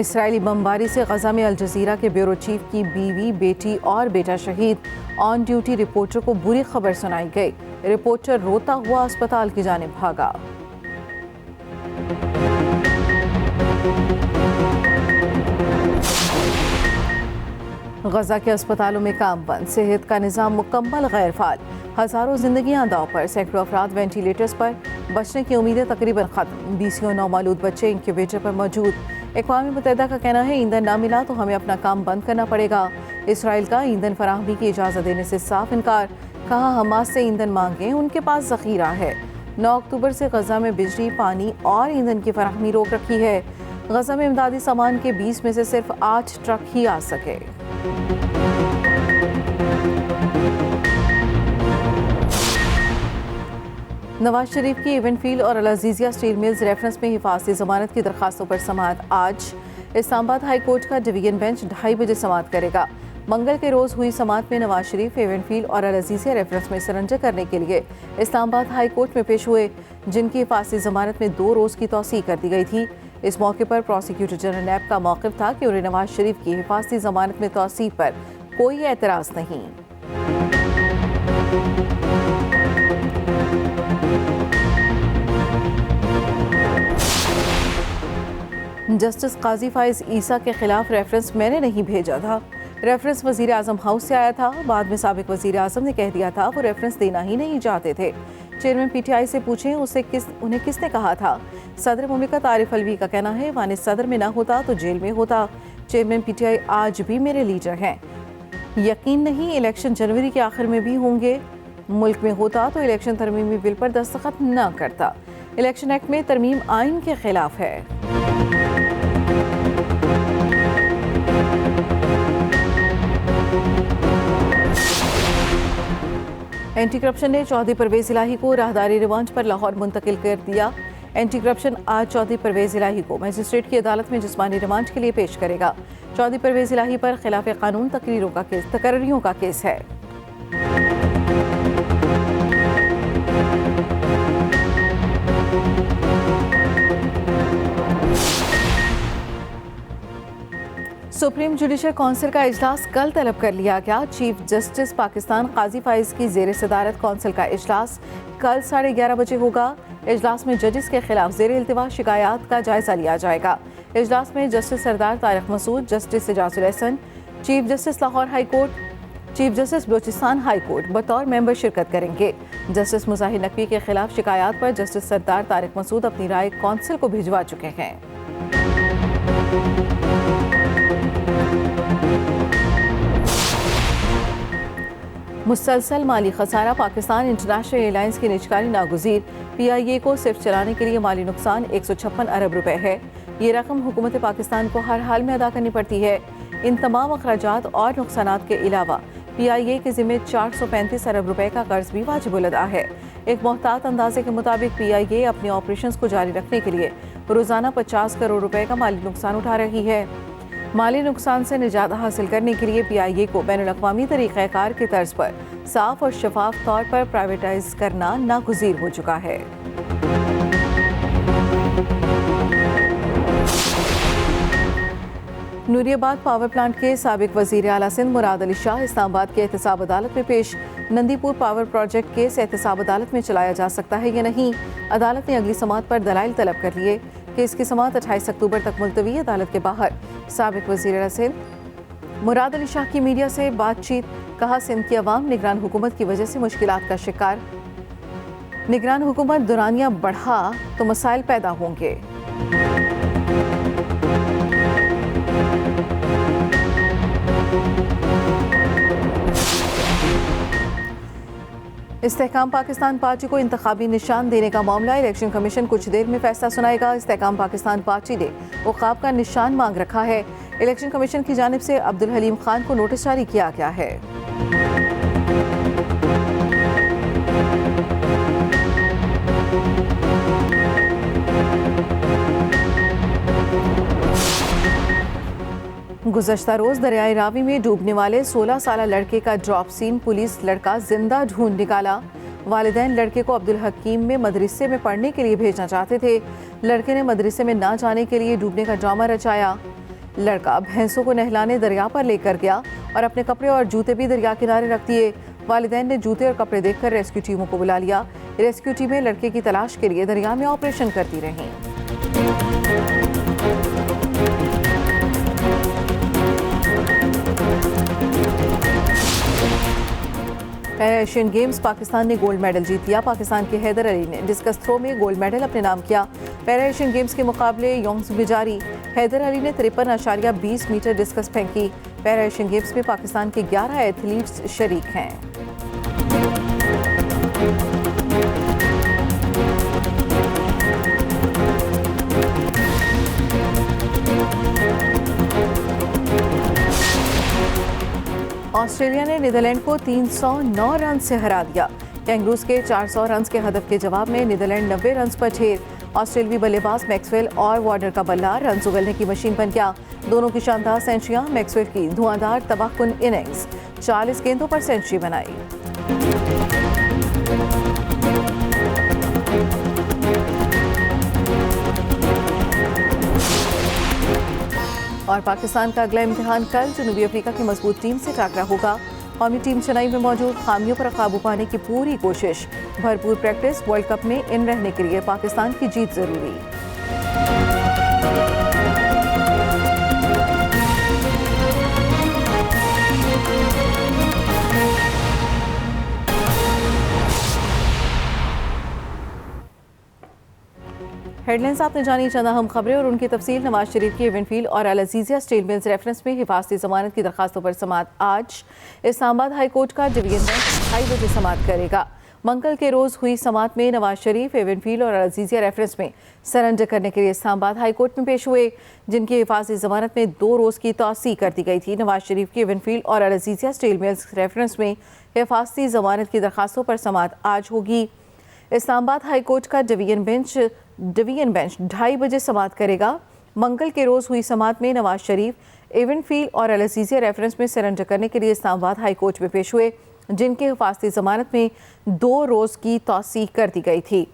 Israeli बमबारी से गजा में अल जजीरा के ब्यूरो चीफ की बीवी, बेटी और बेटा शहीद। ऑन ड्यूटी रिपोर्टर को बुरी खबर सुनाई गई। रिपोर्टर रोता हुआ अस्पताल की जानिब भागा। गजा के अस्पतालों में काम बंद, सेहत का निज़ाम मुकम्मल गैर फाल, हज़ारों जिंदगियां दांव पर, सैकड़ों अफराद वेंटिलेटर्स पर, बचने की उम्मीदें तकरीबन खत्म। 20 नौमालूद बच्चे इंक्यूबेटर पर मौजूद। अक़वाम मुत्तहिदा का कहना है ईंधन ना मिला तो हमें अपना काम बंद करना पड़ेगा। इसराइल का ईंधन फराहमी की इजाज़त देने से साफ इनकार। कहा हमास से ईंधन मांगे, उनके पास ज़ख़ीरा है। 9 अक्टूबर से गजा में बिजली, पानी और ईंधन की फराहमी रोक रखी है। गजा में इमदादी सामान के 20 में से सिर्फ 8 ट्रक ही आ सके। नवाज शरीफ की इवेंटफील्ड और अल अज़ीज़िया स्टील मिल्स रेफरेंस में हिफाजती ज़मानत की दरखास्तों पर समाअत आज। इस्लामाबाद हाई कोर्ट का डिवीजन बेंच 2:30 बजे समाअत करेगा। मंगल के रोज़ हुई समाअत में नवाज शरीफ इवेंटफील्ड और अल अज़ीज़िया रेफरेंस में सरेंडर करने के लिए इस्लामाबाद हाई कोर्ट में पेश हुए, जिनकी हिफाजती ज़मानत में 2 रोज़ की तौसीह कर दी गई थी। इस मौके पर प्रोसिक्यूटर जनरल नैब का मौक़िफ़ था कि उन्हें नवाज शरीफ की हिफाजती ज़मानत में तौसीह पर कोई एतराज़ नहीं। जस्टिस काजी फाइज ईसा के खिलाफ रेफरेंस मैंने नहीं भेजा था। रेफरेंस वज़ीर आज़म हाउस से आया था। बाद में साबिक वज़ीर आज़म ने कह दिया था वो रेफरेंस देना ही नहीं चाहते थे। चेयरमैन PTI से पूछें उन्हें किसने कहा था। सदर मुमलिकत आरिफ अलवी का कहना है वानिस सदर में ना होता तो जेल में होता। चेयरमैन PTI आज भी मेरे लीडर हैं। यकीन नहीं इलेक्शन जनवरी के आखिर में भी होंगे। मुल्क में होता तो इलेक्शन तरमीमी बिल पर दस्तखत न करता। इलेक्शन एक्ट में तरमीम आइन के खिलाफ है। एंटी करप्शन ने चौधरी परवेज इलाही को राहदारी रिमांड पर लाहौर मुंतकिल कर दिया। एंटी करप्शन आज चौधरी परवेज इलाही को मजिस्ट्रेट की अदालत में जिस्मानी रिमांड के लिए पेश करेगा। चौधरी परवेज इलाही पर खिलाफ कानून तकरीरियों का केस है। सुप्रीम जुडिशल काउंसिल का इजलास कल तलब कर लिया गया। चीफ जस्टिस पाकिस्तान काजी फाइज की जेर सदारत काउंसिल का इजलास कल 11:30 बजे होगा। इजलास में जजेस के खिलाफ जेर इल्तिवा शिकायत का जायजा लिया जाएगा। इजलास में justice Sardar Tariq Masood, justice Ijazul Ahsan, chief justice Lahore high court, chief justice Balochistan high court बतौर मेंबर शिरकत करेंगे। जस्टिस मुजाहिर नकवी के खिलाफ शिकायत पर जस्टिस सरदार तारिक मसूद अपनी राय काउंसिल को भिजवा चुके हैं। मुसलसल माली खसारा, पाकिस्तान इंटरनेशनल एयरलाइंस की निजकारी नागुज़ीर। PIA को सिर्फ चलाने के लिए माली नुकसान 156 अरब रुपए है। ये रकम हुकूमत पाकिस्तान को हर हाल में अदा करनी पड़ती है। इन तमाम अखराजात और नुकसानात के अलावा PIA के ज़िम्मे 435 अरब रुपए का कर्ज भी वाजिबुल अदा है। एक मोहतात अंदाजे के मुताबिक PIA अपने ऑपरेशंस को जारी रखने के लिए रोज़ाना 50 करोड़ रुपए का माली नुकसान उठा रही है। माली नुकसान से निजात हासिल करने के लिए PIA को बैनुल-अक़वामी तरीक़ाकार की तर्ज पर साफ और शफाफ तौर पर प्राइवेटाइज करना नागुज़ीर हो चुका है। नूरियाबाद पावर प्लांट के साबिक वज़ीर आला सिंध मुराद अली शाह इस्लामाबाद के एहतसाब अदालत में पेश। नंदीपुर पावर प्रोजेक्ट केस एहतसाब अदालत में चलाया जा सकता है या नहीं, अदालत ने अगली समाअत पर दलाइल तलब कर लिए। केस की समाअत 28 अक्टूबर तक मुलतवी। अदालत के बाहर साबिक वज़ीर आला सिंध मुराद अली शाह की मीडिया से बातचीत। कहा सिंध की अवाम निगरान हुकूमत की वजह से मुश्किलात का शिकार। निगरान हुकूमत दुरानिया बढ़ा तो मसाइल पैदा होंगे। इस्तेहकाम पाकिस्तान पार्टी को इंतखाबी निशान देने का मामला। इलेक्शन कमीशन कुछ देर में फैसला सुनाएगा। इस्तेहकाम पाकिस्तान पार्टी ने उक़ाब का निशान मांग रखा है। इलेक्शन कमीशन की जानिब से अब्दुल हलीम खान को नोटिस जारी किया गया है। गुज़श्ता रोज़ दरियाए रावी में डूबने वाले 16 साला लड़के का ड्रॉप सीन। पुलिस लड़का जिंदा ढूंढ निकाला। वालिदैन लड़के को अब्दुल हकीम में मदरसे में पढ़ने के लिए भेजना चाहते थे। लड़के ने मदरसे में ना जाने के लिए डूबने का ड्रामा रचाया। लड़का भैंसों को नहलाने दरिया पर लेकर गया और अपने कपड़े और जूते भी दरिया किनारे रख दिए। वालिदैन ने जूते और कपड़े देखकर रेस्क्यू टीमों को बुला लिया। रेस्क्यू टीमें लड़के की तलाश के लिए दरिया में ऑपरेशन करती रहीं। पैरा एशियन गेम्स पाकिस्तान ने गोल्ड मेडल जीत लिया। पाकिस्तान के हैदर अली ने डिस्कस थ्रो में गोल्ड मेडल अपने नाम किया। पैरा एशियन गेम्स के मुकाबले योंग्स में जारी। हैदर अली ने 53.20 मीटर डिस्कस फेंकी। पैरा एशियन गेम्स में पाकिस्तान के 11 एथलीट्स शरीक हैं। ऑस्ट्रेलिया ने नीदरलैंड को 309 रन से हरा दिया। कैंगरूज के 400 रन के हदफ के जवाब में नीदरलैंड 90 रन पर ढेर। ऑस्ट्रेलियावी बल्लेबाज मैक्सवेल और वार्नर का बल्ला रन उगलने की मशीन बन गया। दोनों की शानदार सेंचुरियां, मैक्सवेल की धुआंधार तबाहकुन इनिंग्स, 40 गेंदों पर सेंचुरी बनाई। और पाकिस्तान का अगला इम्तिहान कल जनूबी अफ्रीका की मजबूत टीम से टकरा होगा। कौमी टीम चेन्नई में मौजूद खामियों पर काबू पाने की पूरी कोशिश। भरपूर प्रैक्टिस, वर्ल्ड कप में इन रहने के लिए पाकिस्तान की जीत जरूरी। हेडलाइंस आपने जानी, चंद अहम खबरें और उनकी तफसील। नवाज शरीफ की इवेंटफील्ड और अल अजीज़िया स्टील मिल्स रेफरेंस में हिफाजती जमानत की दरखास्तों पर समाअत आज। इस्लामाबाद हाई कोर्ट का डिवीजन बेंच 2:30 बजे समाअत करेगा। मंगल के रोज़ हुई समाअत में नवाज शरीफ इवेंटफील्ड और अल अजीज़िया रेफरेंस में सरेंडर करने के लिए इस्लामाबाद हाई कोर्ट में पेश हुए, जिनकी हिफाजती जमानत में 2 रोज़ की तौसीह कर दी गई थी। नवाज शरीफ की इवेंटफील्ड और अल अजीज़िया स्टील मिल्स रेफरेंस में हिफाजती जमानत की दरखास्तों पर समाअत आज होगी। इस्लामाबाद हाई कोर्ट का डिवीजन बेंच 2:30 बजे समाअत करेगा। मंगल के रोज़ हुई समाअत में नवाज शरीफ इवेंटफील्ड और अल अजीज़िया रेफरेंस में सरेंडर करने के लिए इस्लामाबाद हाई कोर्ट में पेश हुए, जिनकी हिफाजती जमानत में 2 रोज़ की तौसीह कर दी गई थी।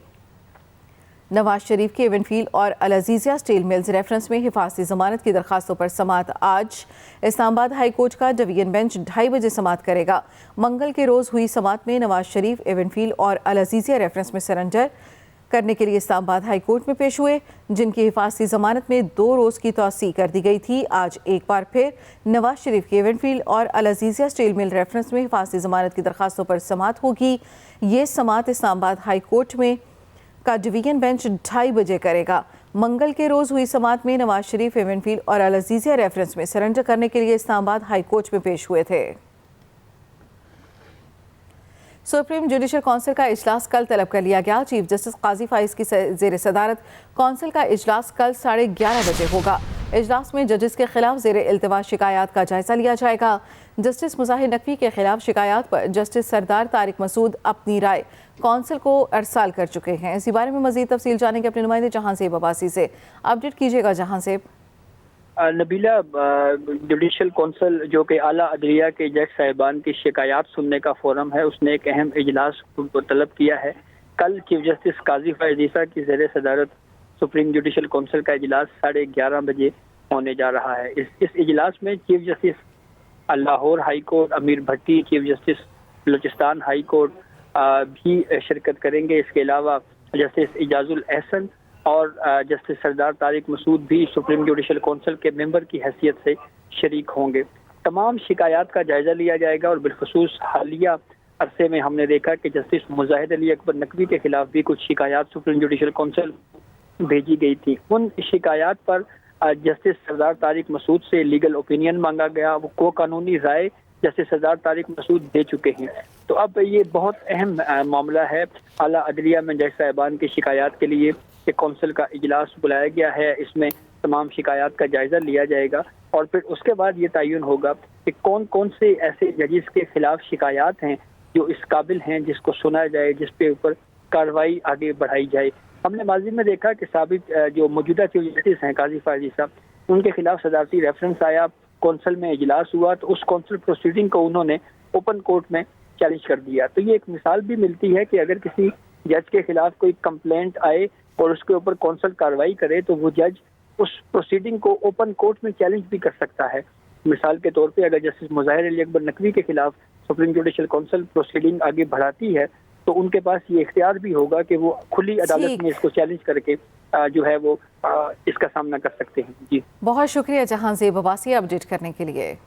नवाज शरीफ के इवेंटफील्ड और अल अजीज़िया स्टील मिल्स रेफरेंस में हिफाजती जमानत की दरखास्तों पर समाअत आज। इस्लामाबाद हाई कोर्ट का डिवीजन बेंच 2:30 बजे समाअत करेगा। मंगल के रोज़ हुई समाअत में नवाज शरीफ इवेंटफील्ड और अल अजीज़िया रेफरेंस में सरेंडर करने के लिए इस्लामाबाद हाई कोर्ट में पेश हुए, जिनकी हिफाजती जमानत में 2 रोज़ की तौसीह कर दी गई थी। आज एक बार फिर नवाज शरीफ के इवेंटफील्ड और अल अजीज़िया स्टील मिल रेफरेंस में हिफाजती जमानत की दरखास्तों पर समाअत होगी। ये समाअत इस्लामाबाद हाई कोर्ट में का डिवीजन बेंच 2:30 बजे करेगा। मंगल के रोज़ हुई समाअत में नवाज शरीफ इवेंटफील्ड और अल अजीज़िया रेफरेंस में सरेंडर करने के लिए इस्लामाबाद हाई कोर्ट में पेश हुए थे। सुप्रीम जुडिशल काउंसिल का इजलास कल तलब कर लिया गया। चीफ जस्टिस काजी फाइज की ज़ेर सदारत काउंसिल का इजलास कल 11:30 बजे होगा। इजलास में जजेस के खिलाफ ज़ेर इल्तवा शिकायत का जायजा लिया जाएगा। जस्टिस मुजाहिर नकवी के खिलाफ शिकायत पर जस्टिस सरदार तारिक मसूद अपनी राय काउंसिल को अरसाल कर चुके हैं। इसी बारे में मज़ीद तफसील जानेंगे अपने नुमाइंदे जहांसेब अब्बासी से। अपडेट कीजिएगा जहांसेब। नबीला, जुडिशल कौंसिल जो कि आला अदलिया के जज साहिबान की शिकायत सुनने का फोरम है, उसने एक अहम इजलास को तलब किया है। कल चीफ जस्टिस काजी फायजीसा की ज़ेर सदारत सुप्रीम जुडिशल कौंसिल का इजलास 11:30 बजे होने जा रहा है। इस इजलास में chief justice Lahore high court Amir Bhatti, chief justice Balochistan high court भी शिरकत करेंगे। इसके अलावा जस्टिस इजाजुल एहसन और जस्टिस सरदार तारिक मसूद भी सुप्रीम जुडिशल कौंसिल के मेंबर की हैसियत से शरीक होंगे। तमाम शिकायत का जायजा लिया जाएगा और बिलखसूस हालिया अरसे में हमने देखा कि जस्टिस मुजाहिद अली अकबर नकवी के खिलाफ भी कुछ शिकायत सुप्रीम जुडिशल कौंसिल भेजी गई थी। उन शिकायत पर जस्टिस सरदार तारिक मसूद से लीगल ओपिनियन मांगा गया। वो को कानूनी राय जस्टिस सरदार तारिक मसूद दे चुके हैं। तो अब ये बहुत अहम मामला है। आला अदलिया में जज साहिबान की शिकायत के लिए कि कौंसिल का इजलास बुलाया गया है। इसमें तमाम शिकायत का जायजा लिया जाएगा और फिर उसके बाद ये तयन होगा कि कौन कौन से ऐसे जजिस के खिलाफ शिकायत हैं जो इस काबिल हैं जिसको सुना जाए, जिस पे ऊपर कार्रवाई आगे बढ़ाई जाए। हमने माजी में देखा कि साबिक जो मौजूदा चीफ जस्टिस हैं काजी फायजी साहब, उनके खिलाफ सदारती रेफरेंस आया, कौंसिल में इजलास हुआ तो उस कौंसिल प्रोसीडिंग को उन्होंने ओपन कोर्ट में चैलेंज कर दिया। तो ये एक मिसाल भी मिलती है कि अगर किसी जज के खिलाफ कोई कंप्लेंट आए और उसके ऊपर कौंसिल कार्रवाई करे तो वो जज उस प्रोसीडिंग को ओपन कोर्ट में चैलेंज भी कर सकता है। मिसाल के तौर पे अगर जस्टिस मुज़ाहिर अली अकबर नकवी के खिलाफ सुप्रीम जुडिशल काउंसिल प्रोसीडिंग आगे बढ़ाती है तो उनके पास ये इख्तियार भी होगा कि वो खुली अदालत में इसको चैलेंज करके जो है वो इसका सामना कर सकते हैं। जी बहुत शुक्रिया जहां ज़ेब अब्बासी अपडेट करने के लिए।